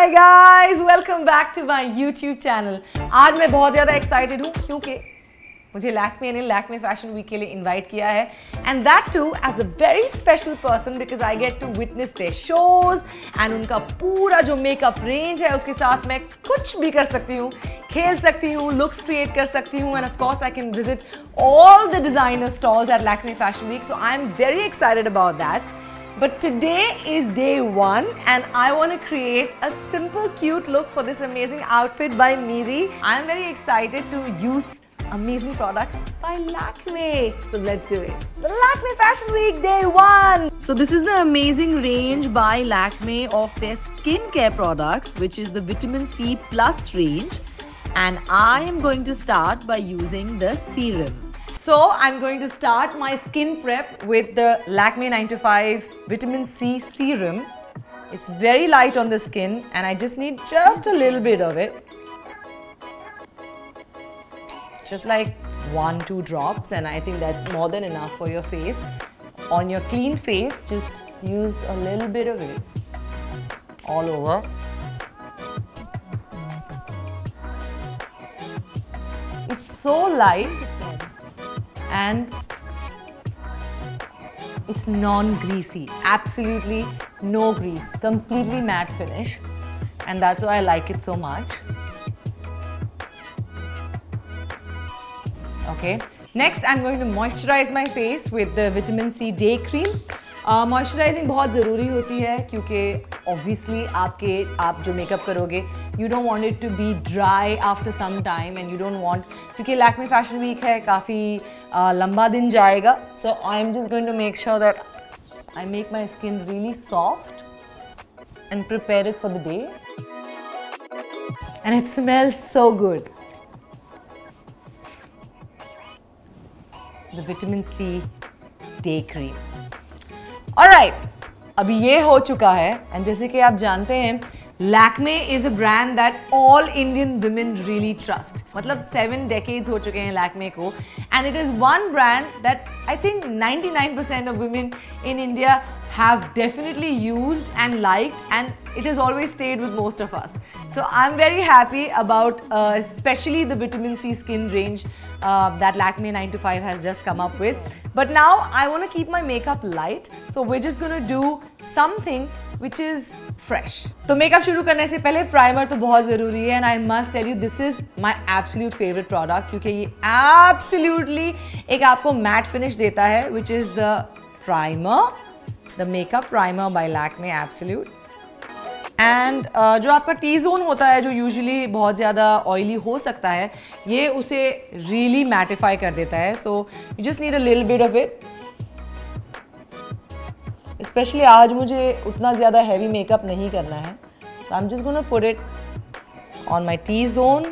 Hi guys, welcome back to my YouTube channel. आज मैं बहुत ज़्यादा excited हूँ क्योंकि मुझे लैक्मे ने लैक्मे फैशन वीक के लिए इनवाइट किया है, and that too as a very special person because I get to witness their shows and उनका पूरा जो मेकअप रेंज है उसके साथ मैं कुछ भी कर सकती हूँ, खेल सकती हूँ, looks create कर सकती हूँ, and of course I can visit all the designer stalls at Lakme Fashion Week, so I'm very excited about that. But today is day one and I want to create a simple cute look for this amazing outfit by Miri. I'm very excited to use amazing products by Lakme. So let's do it. The Lakme Fashion Week day one. So this is the amazing range by Lakme of their skincare products, which is the Vitamin C Plus range. And I am going to start by using the serum. So I'm going to start my skin prep with the Lakme 9 to 5 Vitamin C Serum. It's very light on the skin and I just need just a little bit of it. Just like 1-2 drops, and I think that's more than enough for your face. On your clean face, just use a little bit of it all over. It's so light and it's non-greasy, absolutely no grease, completely matte finish, and that's why I like it so much. Okay, next I'm going to moisturize my face with the Vitamin C Day Cream. Moisturizing बहुत ज़रूरी होती है क्योंकि obviously आप जो makeup करोगे, you don't want it to be dry after some time, and you don't want, क्योंकि Lakme Fashion Week है, काफ़ी लंबा दिन जाएगा, so I'm just going to make sure that I make my skin really soft and prepare it for the day, and it smells so good. The Vitamin C Day Cream. Alright, अभी ये हो चुका है, and जैसे कि आप जानते हैं, Lakme is a brand that all Indian women really trust. मतलब 7 decades हो चुके हैं Lakme को, and it is one brand that I think 99% of women in India have definitely used and liked, and it has always stayed with most of us. So I'm very happy about especially the Vitamin C skin range that Lakme 9 to 5 has just come up with. But now I want to keep my makeup light, so we're just going to do something which is fresh. तो makeup शुरू करने से पहले primer तो बहुत ज़रूरी है, and I must tell you this is my absolute favorite product क्योंकि ये absolutely एक आपको matte finish देता है, which is the primer, the makeup primer by Lakme Absolute. And जो आपका T-zone होता है, जो usually बहुत ज़्यादा oily हो सकता है, ये उसे really mattify कर देता है. So you just need a little bit of it. Especially आज मुझे उतना ज़्यादा heavy makeup नहीं करना है. So I'm just gonna put it on my T-zone.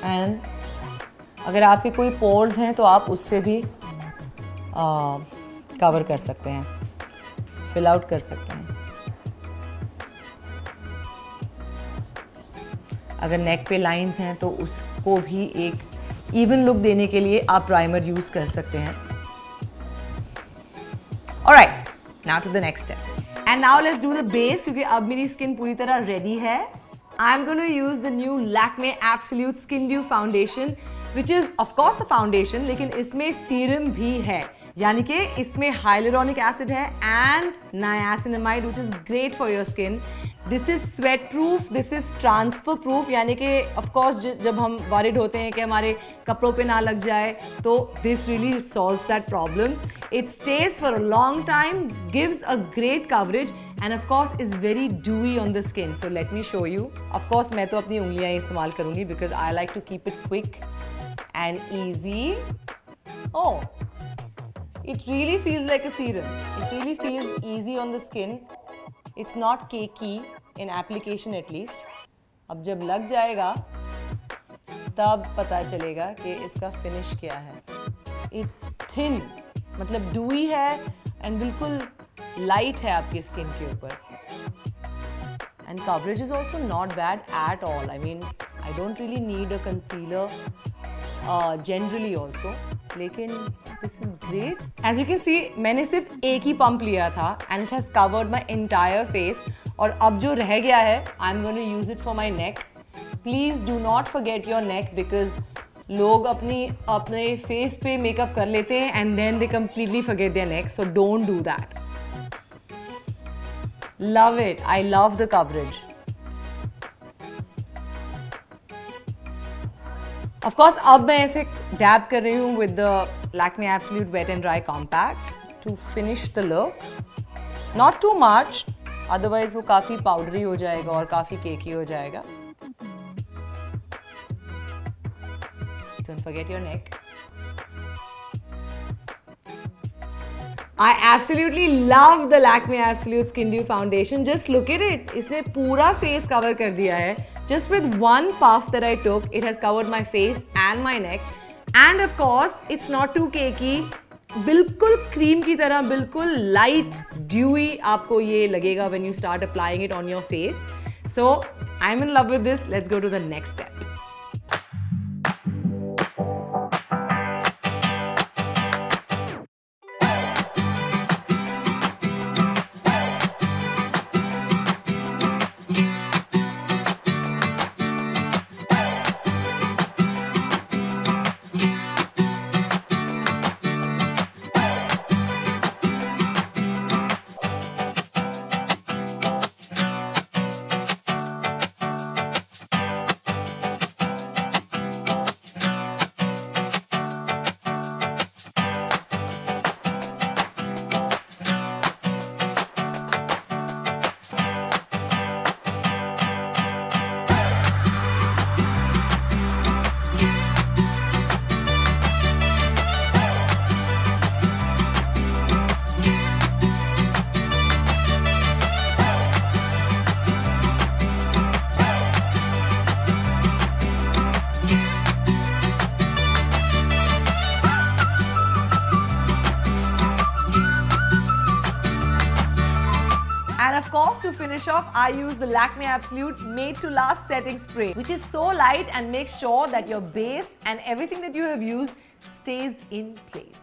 And अगर आपके कोई pores हैं तो आप उससे भी कवर कर सकते हैं, फिल आउट कर सकते हैं. अगर नेक पे लाइंस हैं तो उसको भी एक इवन लुक देने के लिए आप प्राइमर यूज कर सकते हैं. Alright, now to the next step, and now let's do the base क्योंकि अब मेरी स्किन पूरी तरह रेडी है. I am going to use the new Lakme absolute skin dew foundation, which is of course a foundation, लेकिन इसमें serum भी है, यानी कि इसमें hyaluronic acid है and niacinamide, which is great for your skin. This is sweat proof, this is transfer proof, यानी कि of course जब हम worried होते हैं कि हमारे कपड़ों पे ना लग जाए, तो this really solves that problem. It stays for a long time, gives a great coverage, and of course is very dewy on the skin. So let me show you. Of course मैं तो अपनी उंगलियां ही इस्तेमाल करूँगी because I like to keep it quick and easy. Oh, it really feels like a serum. It really feels easy on the skin. It's not cakey in application at least. अब जब लग जाएगा तब पता चलेगा कि इसका फिनिश क्या है. It's thin, मतलब dewy है and बिल्कुल light है आपकी स्किन के ऊपर. And coverage is also not bad at all. I mean, I don't really need a concealer generally also. लेकिन This is great. As you can see, मैंने सिर्फ एक ही pump लिया था and it has covered my entire face. और अब जो रह गया है, I'm going to use it for my neck. Please do not forget your neck because लोग अपने face पे makeup कर लेते हैं and then they completely forget their neck. So don't do that. Love it. I love the coverage. Of course, अब मैं ऐसे dab कर रही हूँ with the Lakmé Absolute Wet and Dry Compacts to finish the look. Not too much, otherwise वो काफी powdery हो जाएगा और काफी cakey हो जाएगा. Don't forget your neck. I absolutely love the Lakmé Absolute Skin Dew Foundation. Just look at it. इसने पूरा face cover कर दिया है. Just with one puff that I took, it has covered my face and my neck. And of course, it's not too cakey. बिल्कुल cream की तरह, बिल्कुल light, dewy आपको ये लगेगा when you start applying it on your face. So, I'm in love with this. Let's go to the next step. And of course, to finish off, I use the Lakmé Absolute Made to Last Setting Spray, which is so light and makes sure that your base and everything that you have used stays in place.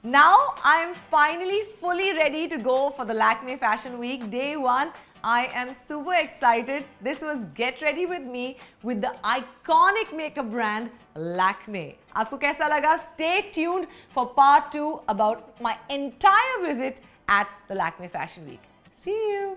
Now, I am finally fully ready to go for the Lakmé Fashion Week Day 1. I am super excited. This was Get Ready With Me with the iconic makeup brand Lakmé. आपको कैसा लगा? Stay tuned for part 2 about my entire visit at the Lakmé Fashion Week. See you!